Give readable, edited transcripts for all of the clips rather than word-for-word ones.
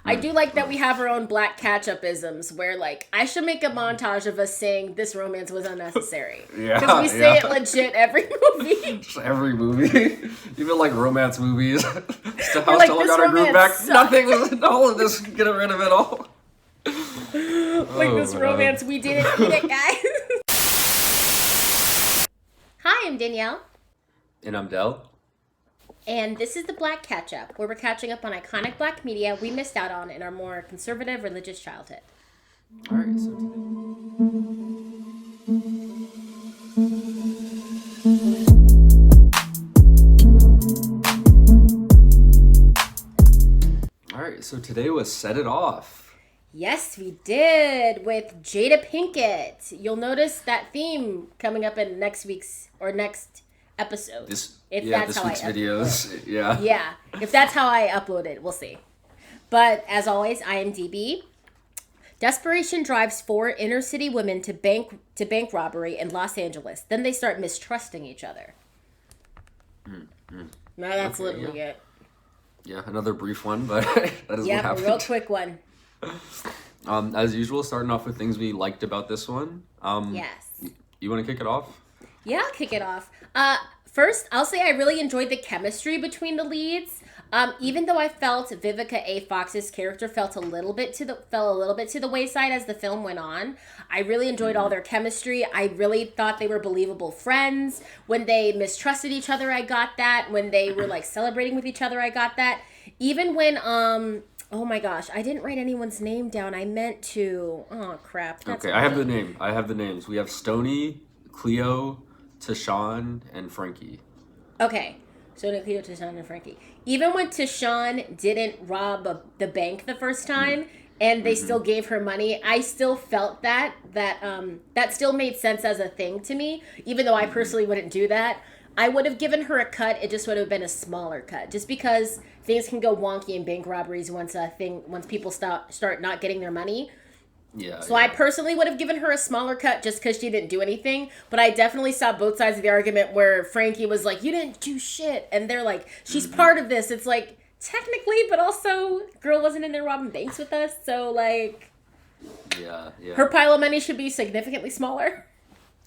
I do like that we have our own Black Catch-Up-isms where, like, I should make a montage of us saying this romance was unnecessary. Because we say it legit every movie. Just every movie. Even, like, romance movies. Just how like, Stella this got her groove back. romance Nothing was all of this. Get rid of it all. Like, this romance, we didn't eat it, guys. Hi, I'm Danielle. And I'm Del. And this is the Black Catch-Up, where we're catching up on iconic Black media we missed out on in our more conservative religious childhood. All right, so today was Set It Off. Yes, we did, with Jada Pinkett. You'll notice that theme coming up in next week's or next episode. This week's videos. Yeah, if that's how I upload it, we'll see. But as always, IMDb. Desperation drives 4 inner city women to bank robbery in Los Angeles. Then they start mistrusting each other. Now that's literally it. Yeah, another brief one, but that is what happened. A real quick one. As usual, starting off with things we liked about this one. Yes. You want to kick it off? Yeah, I'll kick it off. First, I'll say I really enjoyed the chemistry between the leads. Even though I felt Vivica A. Fox's character fell a little bit to the wayside as the film went on, I really enjoyed all their chemistry. I really thought they were believable friends. When they mistrusted each other, I got that. When they were like celebrating with each other, I got that. Even when oh my gosh, I didn't write anyone's name down. I meant to. Oh crap. Okay, I have the names. We have Stoney, Cleo, Tashawn, and Frankie. Okay. So Cleo, Tashawn, and Frankie. Even when Tashawn didn't rob the bank the first time, and they still gave her money, I still felt that still made sense as a thing to me. Even though I personally wouldn't do that, I would have given her a cut. It just would have been a smaller cut, just because things can go wonky in bank robberies once people start not getting their money. Yeah. So I personally would have given her a smaller cut just because she didn't do anything. But I definitely saw both sides of the argument where Frankie was like, you didn't do shit. And they're like, she's part of this. It's like, technically, but also, girl wasn't in there robbing banks with us. So, like, yeah. Her pile of money should be significantly smaller.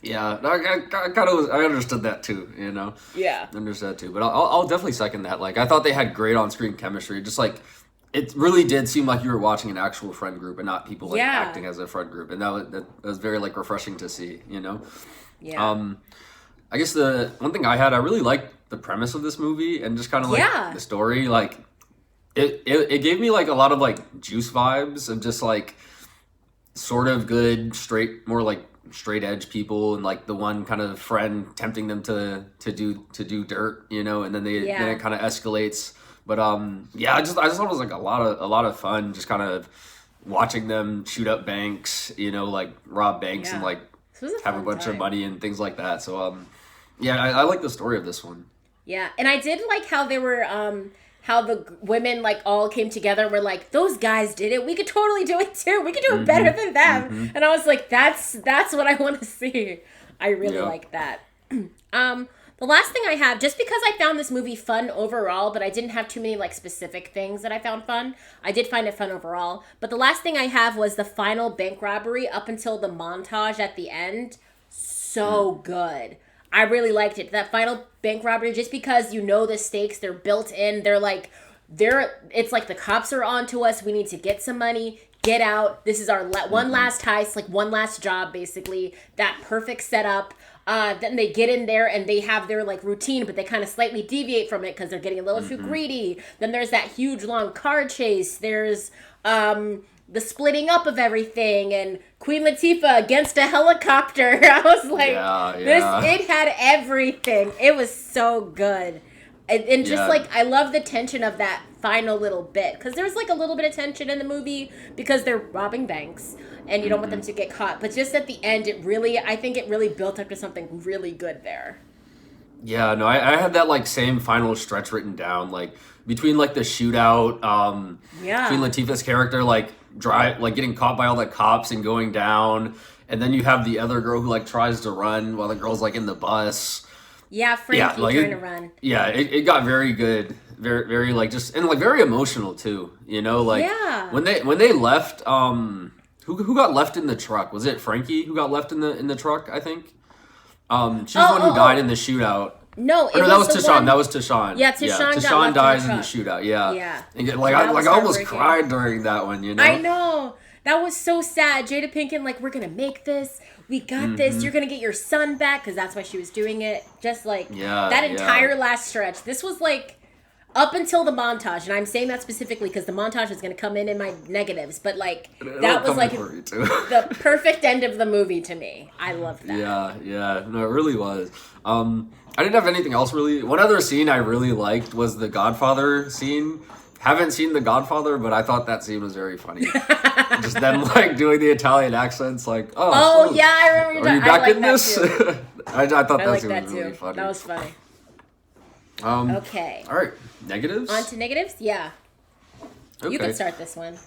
Yeah, I understood that too, you know? Yeah. Understood that too. But I'll definitely second that. Like, I thought they had great on-screen chemistry. Just like, it really did seem like you were watching an actual friend group and not people like acting as a friend group, and that was very like refreshing to see, you know. Yeah. I guess the one thing I really liked the premise of this movie and just kind of like the story. Like, it gave me like a lot of like Juice vibes of just like sort of good more like straight edge people, and like the one kind of friend tempting them to do dirt, you know, and then then it kind of escalates. But I just thought it was like a lot of fun, just kind of watching them shoot up banks, you know, like rob banks and like have a bunch of money and things like that. So I like the story of this one. Yeah, and I did like how they were how the women like all came together and were like, those guys did it, we could totally do it too, we could do it better than them. And I was like, that's what I want to see. I really like that. The last thing I have, just because I found this movie fun overall, but I didn't have too many like specific things that I found fun. I did find it fun overall. But the last thing I have was the final bank robbery up until the montage at the end. So good. I really liked it. That final bank robbery, just because you know the stakes, they're built in. It's like the cops are on to us. We need to get some money, get out. This is our one last heist, like one last job, basically. That perfect setup. Then they get in there and they have their like routine, but they kind of slightly deviate from it because they're getting a little too greedy. Then there's that huge long car chase. There's the splitting up of everything and Queen Latifah against a helicopter. I was like, it had everything. It was so good. And just like, I love the tension of that final little bit, because there's like a little bit of tension in the movie because they're robbing banks and you don't want them to get caught. But just at the end, I think it really built up to something really good there. Yeah, no, I had that like same final stretch written down, like between like the shootout, Queen Latifah's character like getting caught by all the cops and going down, and then you have the other girl who like tries to run while the girl's like in the bus. Yeah, Frankie trying to run. Yeah, it got very good very, very like just and like very emotional too. You know, like Yeah. when they left, who got left in the truck? Was it Frankie who got left in the truck? I think. She's the one who died in the shootout. No, no, that was Tashawn. one... That was Tashawn. Yeah, Tashawn dies in the shootout. Yeah. Yeah. And like I almost cried during that one. You know. I know. That was so sad. Jada Pinkett, like, we're gonna make this. We got this. You're gonna get your son back, because that's why she was doing it. Just like that entire last stretch. This was like up until the montage, and I'm saying that specifically because the montage is gonna come in my negatives. But like that was like the perfect end of the movie to me. I loved that. Yeah. No, it really was. I didn't have anything else really. One other scene I really liked was the Godfather scene. Haven't seen The Godfather, but I thought that scene was very funny. Just them like doing the Italian accents, like, oh yeah, I remember. Are you back in this? I thought that scene was really funny. That was funny. Okay. All right. Negatives. On to negatives. Yeah. Okay. You can start this one.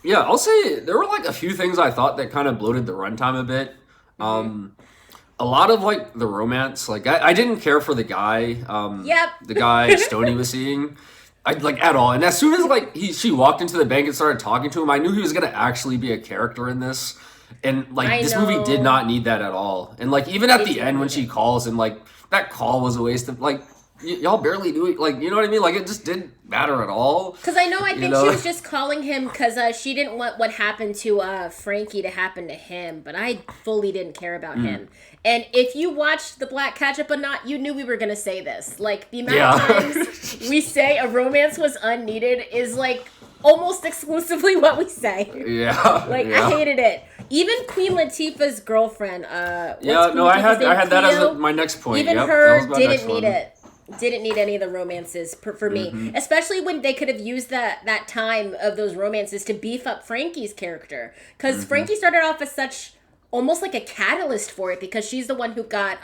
Yeah, I'll say there were like a few things I thought that kind of bloated the runtime a bit. A lot of like the romance, like I didn't care for the guy. The guy Stoney was seeing. I like at all. And as soon as like she walked into the bank and started talking to him, I knew he was gonna actually be a character in this. And like this movie did not need that at all. And like even at the end when she calls and like that call was a waste of like y'all barely do it. Like you know what I mean? Like it just didn't matter at all. Because I think she was just calling him because she didn't want what happened to Frankie to happen to him. But I fully didn't care about him. And if you watched The Black Catch-Up or not, you knew we were going to say this. Like, the amount of times we say a romance was unneeded is, like, almost exclusively what we say. Yeah. Like, I hated it. Even Queen Latifah's girlfriend, I had that as my next point. Even her didn't need it. Didn't need any of the romances for me. Especially when they could have used that time of those romances to beef up Frankie's character. Because Frankie started off as such... almost like a catalyst for it because she's the one who got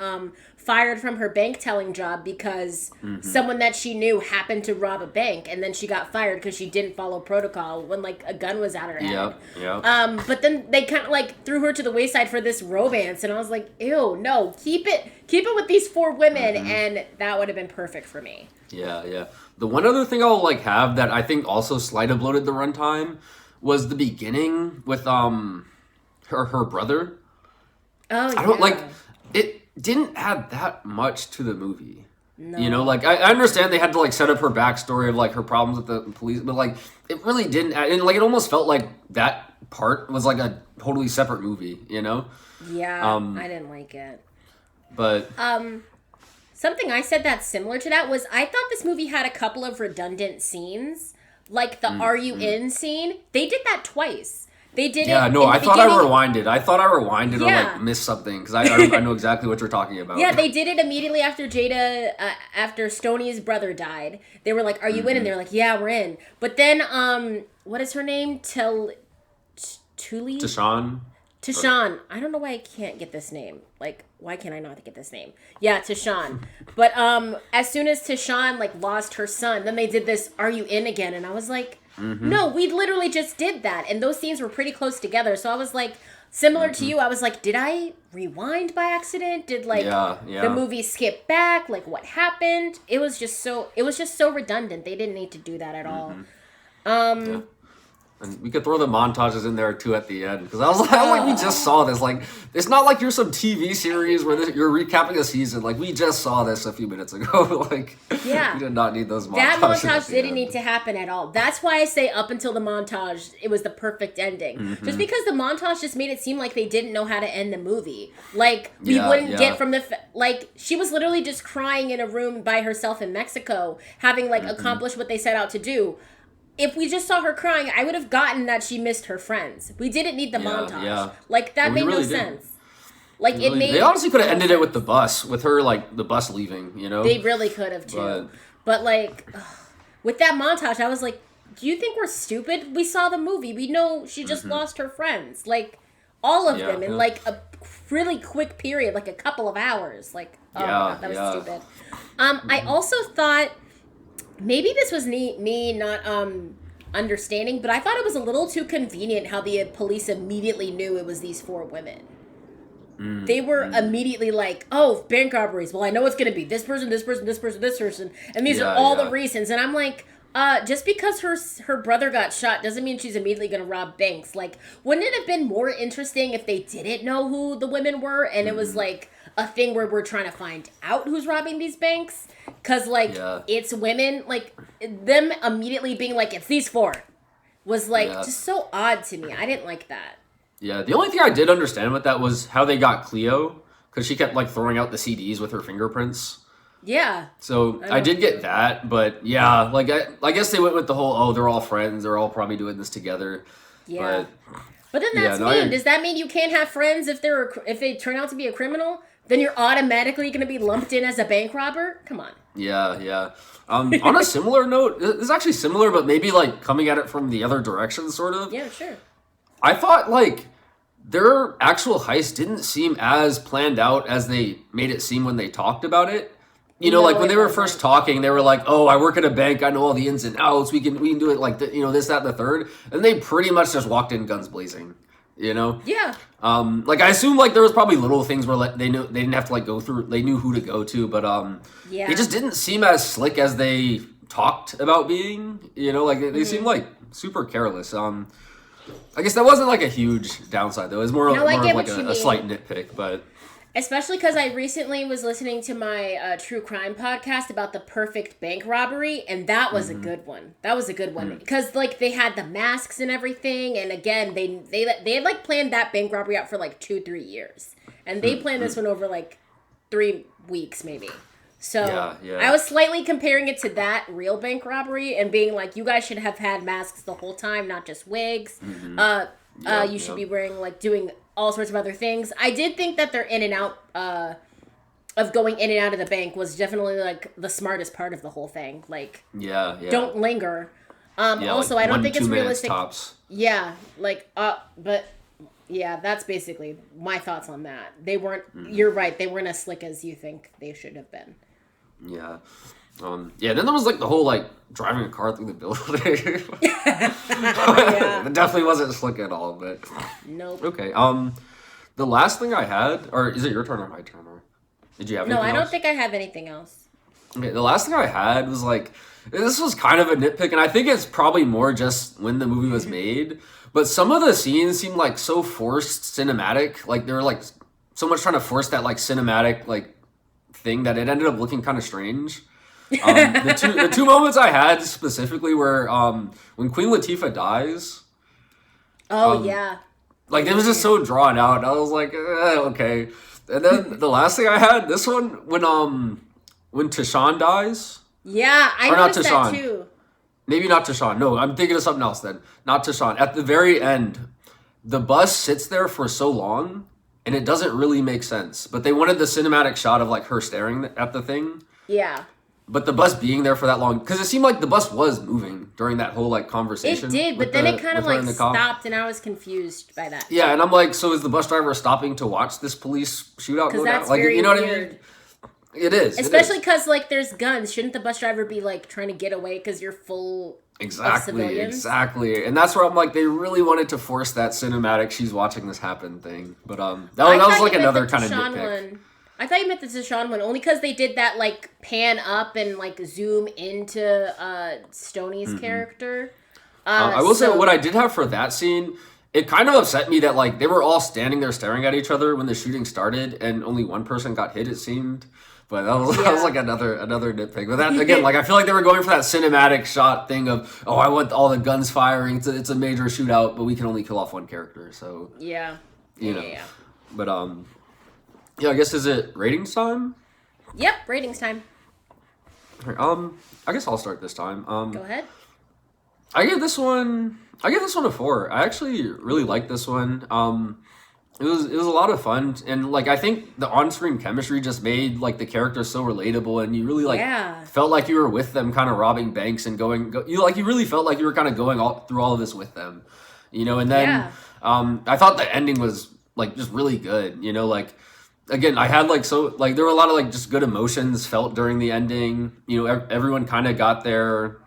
fired from her bank telling job because someone that she knew happened to rob a bank, and then she got fired because she didn't follow protocol when like a gun was at her head. But then they kind of like threw her to the wayside for this romance, and I was like, ew, no, keep it with these four women, and that would have been perfect for me. Yeah. The one other thing I'll like have that I think also slightly bloated the runtime was the beginning with her brother. Oh, yeah. I don't like it. Didn't add that much to the movie. No. You know, like I understand they had to like set up her backstory of like her problems with the police, but like it really didn't add, and like it almost felt like that part was like a totally separate movie. You know? Yeah, I didn't like it. But something I said that's similar to that was I thought this movie had a couple of redundant scenes, like the "Are you in?" scene. They did that twice. They did it. Yeah, no, I thought I rewinded or like missed something because I know exactly what you're talking about. Yeah, they did it immediately after after Stoney's brother died. They were like, "Are you in?" And they're like, "Yeah, we're in." But then, what is her name? Tashawn. I don't know why I can't get this name. Like, why can't I not get this name? Yeah, Tashawn. But as soon as Tashawn like lost her son, then they did this "Are you in?" again, and I was like. No, we literally just did that. And those scenes were pretty close together. So I was like, similar to you, I was like, did I rewind by accident? Did like the movie skip back? Like what happened? It was just so redundant. They didn't need to do that at all. And we could throw the montages in there too at the end because I was like, we just saw this. Like, it's not like you're some TV series where you're recapping a season. Like, we just saw this a few minutes ago. Like, we did not need those montages. That montage didn't need to happen at all. That's why I say up until the montage, it was the perfect ending. Just because the montage just made it seem like they didn't know how to end the movie. Like, we wouldn't get from like, she was literally just crying in a room by herself in Mexico, having like accomplished what they set out to do. If we just saw her crying, I would have gotten that she missed her friends. We didn't need the montage. Yeah. Like, that made no sense. Like, They honestly could have ended it with the bus, with her, like, the bus leaving, you know? They really could have, too. But like, with that montage, I was like, do you think we're stupid? We saw the movie. We know she just lost her friends. Like, all of them in, like, a really quick period, like a couple of hours. Like, God, that was stupid. I also thought... Maybe this was me not understanding, but I thought it was a little too convenient how the police immediately knew it was these four women. they were immediately like, oh, bank robberies. Well, I know it's going to be this person, this person, this person, this person. And these are all the reasons. And I'm like, just because her brother got shot doesn't mean she's immediately going to rob banks. Like, wouldn't it have been more interesting if they didn't know who the women were and it was like a thing where we're trying to find out who's robbing these banks? Because, like, it's women. Like, them immediately being like, it's these four was, like, just so odd to me. I didn't like that. Yeah, the only thing I did understand with that was how they got Cleo, because she kept, like, throwing out the CDs with her fingerprints. Yeah. So I did get that, but yeah, like, I guess they went with the whole, oh, they're all friends, they're all probably doing this together. Yeah. But then that's mean. Does that mean you can't have friends if they turn out to be a criminal? Then you're automatically going to be lumped in as a bank robber? Come on. Yeah. On a similar note, it's actually similar, but maybe, like, coming at it from the other direction, sort of. Yeah, sure. I thought, like, their actual heist didn't seem as planned out as they made it seem when they talked about it. You know, like, when they were first talking, they were like, oh, I work at a bank, I know all the ins and outs, we can do it like, this, that, and the third. And they pretty much just walked in guns blazing, you know? Yeah. Like, I assume, like, there was probably little things where, like, they didn't have to, like, go through, they knew who to go to, but, they just didn't seem as slick as they talked about being, you know? Like, they seemed, like, super careless. I guess that wasn't, like, a huge downside, though. It was more of like a slight nitpick, but... Especially because I recently was listening to my true crime podcast about the perfect bank robbery, and that was a good one. That was a good one. Because, like, they had the masks and everything, and again, they had, like, planned that bank robbery out for, like, 2-3 years. And they planned this one over, like, 3 weeks, maybe. So, I was slightly comparing it to that real bank robbery and being like, you guys should have had masks the whole time, not just wigs. You should be wearing, like, doing all sorts of other things. I did think that their in and out of going in and out of the bank was definitely, like, the smartest part of the whole thing. Like, don't linger. Also, like, I don't think it's realistic. Tops. Yeah, like, but yeah, that's basically my thoughts on that. They weren't. You're right. They weren't as slick as you think they should have been. Yeah. Then there was, like, the whole, like, driving a car through the building. It definitely wasn't slick at all, but... Nope. Okay, the last thing I had... Or is it your turn or my turn? Or did you have anything else? No, I don't think I have anything else. Okay, the last thing I had was, like... This was kind of a nitpick, and I think it's probably more just when the movie was made, but some of the scenes seemed, like, so forced cinematic. Like, they were, like, so much trying to force that, like, cinematic, like, thing that it ended up looking kind of strange. The two moments I had specifically were when Queen Latifah dies. Like, it was just so drawn out. I was like, okay. And then the last thing I had, this one, when Tashawn dies. Yeah, I noticed that too. Maybe not Tashawn. No, I'm thinking of something else then. Not Tashawn. At the very end, the bus sits there for so long, and it doesn't really make sense. But they wanted the cinematic shot of, like, her staring at the thing. Yeah. But the bus being there for that long, because it seemed like the bus was moving during that whole, like, conversation. It did, but then it kind of, like, stopped, and I was confused by that. Yeah, and I'm like, so is the bus driver stopping to watch this police shootout go down? That's like, very weird. What I mean? It is. Especially because, like, there's guns. Shouldn't the bus driver be, like, trying to get away because you're full of civilians? Exactly. And that's where I'm like, they really wanted to force that cinematic she's watching this happen thing. But that was like another kind of nitpick. I thought you meant the Tashawn one, only because they did that, like, pan up and, like, zoom into Stoney's character. I will say, what I did have for that scene, it kind of upset me that, like, they were all standing there staring at each other when the shooting started, and only one person got hit, it seemed. But that was like another nitpick. But that, again, like, I feel like they were going for that cinematic shot thing of, oh, I want all the guns firing, it's a major shootout, but we can only kill off one character, so... Yeah. You know. Yeah. But, yeah, I guess, is it ratings time? Yep, ratings time. I guess I'll start this time. Go ahead. I give this one a 4. I actually really like this one. It was a lot of fun, and, like, I think the on-screen chemistry just made, like, the characters so relatable, and you really, like, felt like you were with them, kind of robbing banks and you really felt like you were kind of going through all of this with them, you know. And then I thought the ending was, like, just really good, you know, like. Again, I had, like, there were a lot of, like, just good emotions felt during the ending. You know, everyone kind of got their,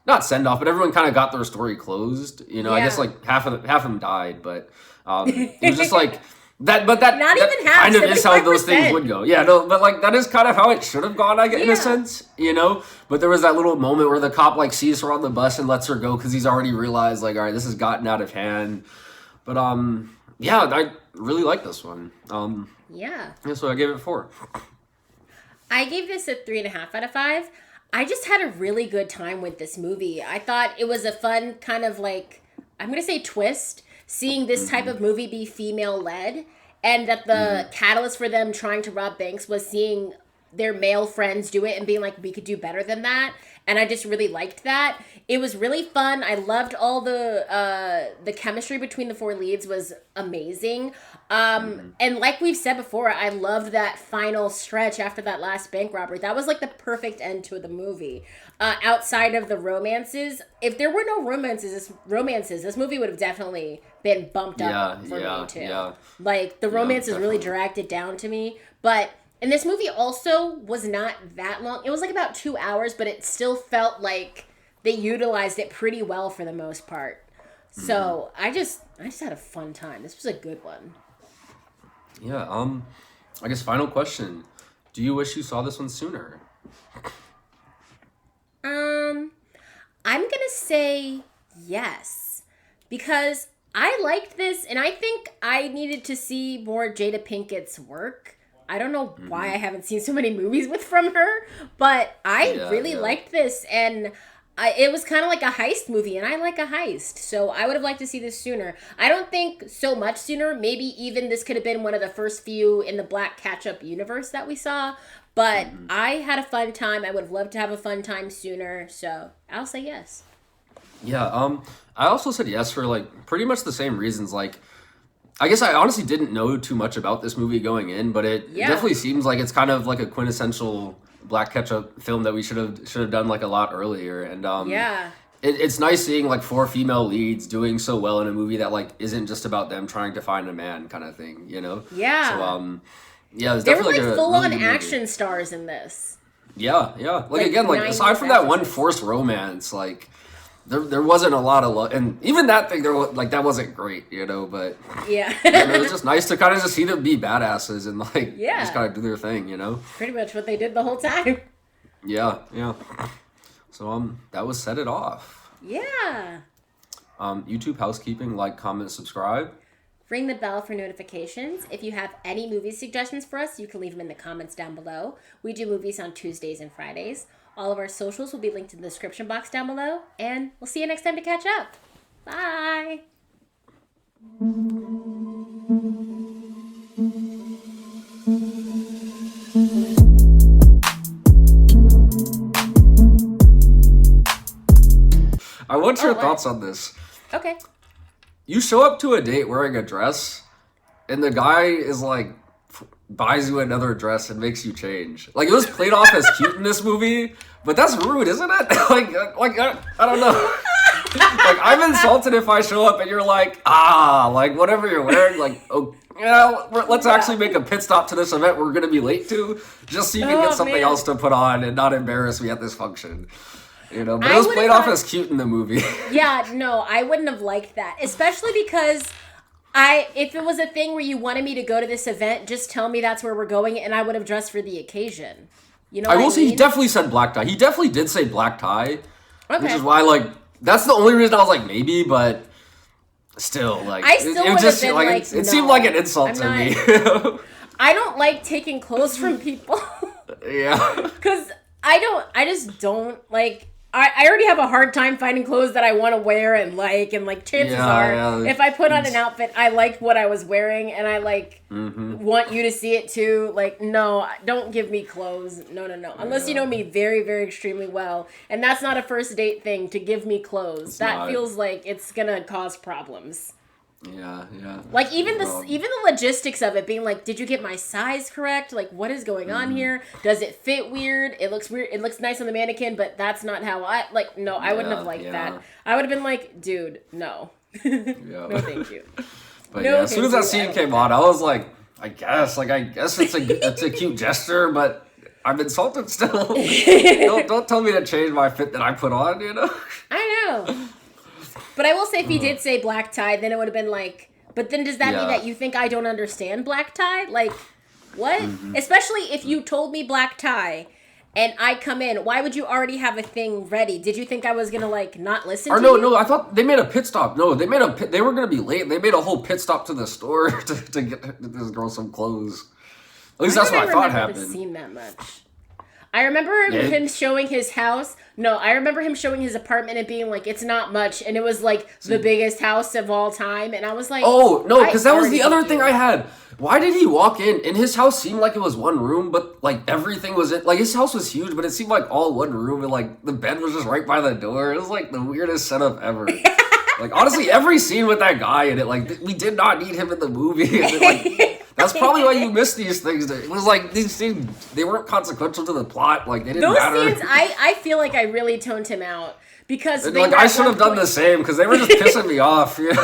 not send off, but everyone kind of got their story closed. You know, I guess, like, half of them died, but it was just, like, That not even half. Kind of is how those things would go. Yeah, no, but like that is kind of how it should have gone, I guess, in a sense, you know. But there was that little moment where the cop like sees her on the bus and lets her go because he's already realized like, all right, this has gotten out of hand. But yeah, I really like this one. Yeah, so I gave it 4. I gave this a 3.5 out of 5. I just had a really good time with this movie. I thought it was a fun kind of like, I'm gonna say twist. Seeing this type of movie be female-led, and that the catalyst for them trying to rob banks was seeing their male friends do it and being like, we could do better than that. And I just really liked that. It was really fun. I loved all the chemistry between the 4 leads was amazing. And like we've said before, I loved that final stretch after that last bank robbery. That was like the perfect end to the movie. Outside of the romances, if there were no romances, this movie would have definitely been bumped up for me too. Yeah. Like the romances really dragged it down to me. But and this movie also was not that long. It was like about 2 hours, but it still felt like they utilized it pretty well for the most part. So I just had a fun time. This was a good one. Yeah. I guess final question: do you wish you saw this one sooner? I'm gonna say yes, because I liked this, and I think I needed to see more Jada Pinkett's work. I don't know why I haven't seen so many movies from her, but I really liked this, and it was kind of like a heist movie, and I like a heist, so I would have liked to see this sooner. I don't think so much sooner. Maybe even this could have been one of the first few in the TheBlackCatch-Up universe that we saw, but I had a fun time. I would have loved to have a fun time sooner, so I'll say yes. Yeah, I also said yes for like pretty much the same reasons. Like, I guess I honestly didn't know too much about this movie going in, but it definitely seems like it's kind of like a quintessential TheBlackCatch-Up film that we should have done like a lot earlier. And it's nice seeing like 4 female leads doing so well in a movie that like isn't just about them trying to find a man kind of thing, you know? Yeah. So yeah, it was they were definitely like full on action stars in this. Yeah. Like again, like aside from that one forced romance, like there wasn't a lot of love, and even that thing that wasn't great, you know. But it was just nice to kind of just see them be badasses and like just kind of do their thing, you know. Pretty much what they did the whole time. Yeah. So that was Set It Off. Yeah. YouTube housekeeping: like, comment, subscribe. Ring the bell for notifications. If you have any movie suggestions for us, you can leave them in the comments down below. We do movies on Tuesdays and Fridays. All of our socials will be linked in the description box down below. And we'll see you next time to catch up. Bye. I want your thoughts on this. Okay. You show up to a date wearing a dress, and the guy is like, buys you another dress and makes you change. Like, it was played off as cute in this movie, but that's rude, isn't it? like I don't know. Like, I'm insulted if I show up and you're like, like whatever you're wearing, like, oh, yeah, let's actually make a pit stop to this event we're gonna be late to, just so you can get something else to put on and not embarrass me at this function. You know, but it was played off as cute in the movie. Yeah, no, I wouldn't have liked that. Especially because if it was a thing where you wanted me to go to this event, just tell me that's where we're going and I would have dressed for the occasion. You know what I will say he definitely said black tie. He definitely did say black tie. Okay. Which is why, like, that's the only reason I was like, maybe, but still, like, it just been like it seemed like an insult to me. I don't like taking clothes from people. Yeah. Because I just don't, like, I already have a hard time finding clothes that I want to wear and chances are, if I put on an outfit, I like what I was wearing and I want you to see it too. Like, no, don't give me clothes. No. Unless you know me very, very extremely well. And that's not a first date thing to give me clothes. That feels like it's going to cause problems. Yeah. Like, even the logistics of it being like, did you get my size correct? Like, what is going on here? Does it fit weird? It looks weird. It looks nice on the mannequin, but that's not how I wouldn't have liked that. I would have been like, dude, no. No, thank you. But as soon as that scene came on, I was like, I guess it's a cute gesture, but I'm insulted still. don't tell me to change my fit that I put on, you know? I know. But I will say, if he did say black tie, then it would have been like, But then does that mean that you think I don't understand black tie? Like, what? Especially if you told me black tie and I come in, why would you already have a thing ready? Did you think I was gonna like not listen to you? No, I thought they made a pit stop. No, they were gonna be late. They made a whole pit stop to the store to get this girl some clothes. At least that's what I thought happened. I haven't seen that much. I remember him showing his house. No, I remember him showing his apartment and being like, it's not much. And it was like the biggest house of all time. And I was like, oh, no, because that was the other thing I had. Why did he walk in? And his house seemed like it was one room, but like everything was in, like his house was huge, but it seemed like all one room. And like the bed was just right by the door. It was like the weirdest setup ever. Like honestly, every scene with that guy in it, like we did not need him in the movie. And like, that's probably why you missed these things. It was like these scenes, they weren't consequential to the plot. Like they didn't matter. Those scenes, I feel like I really toned him out because like I should have done the same because they were just pissing me off. Yeah.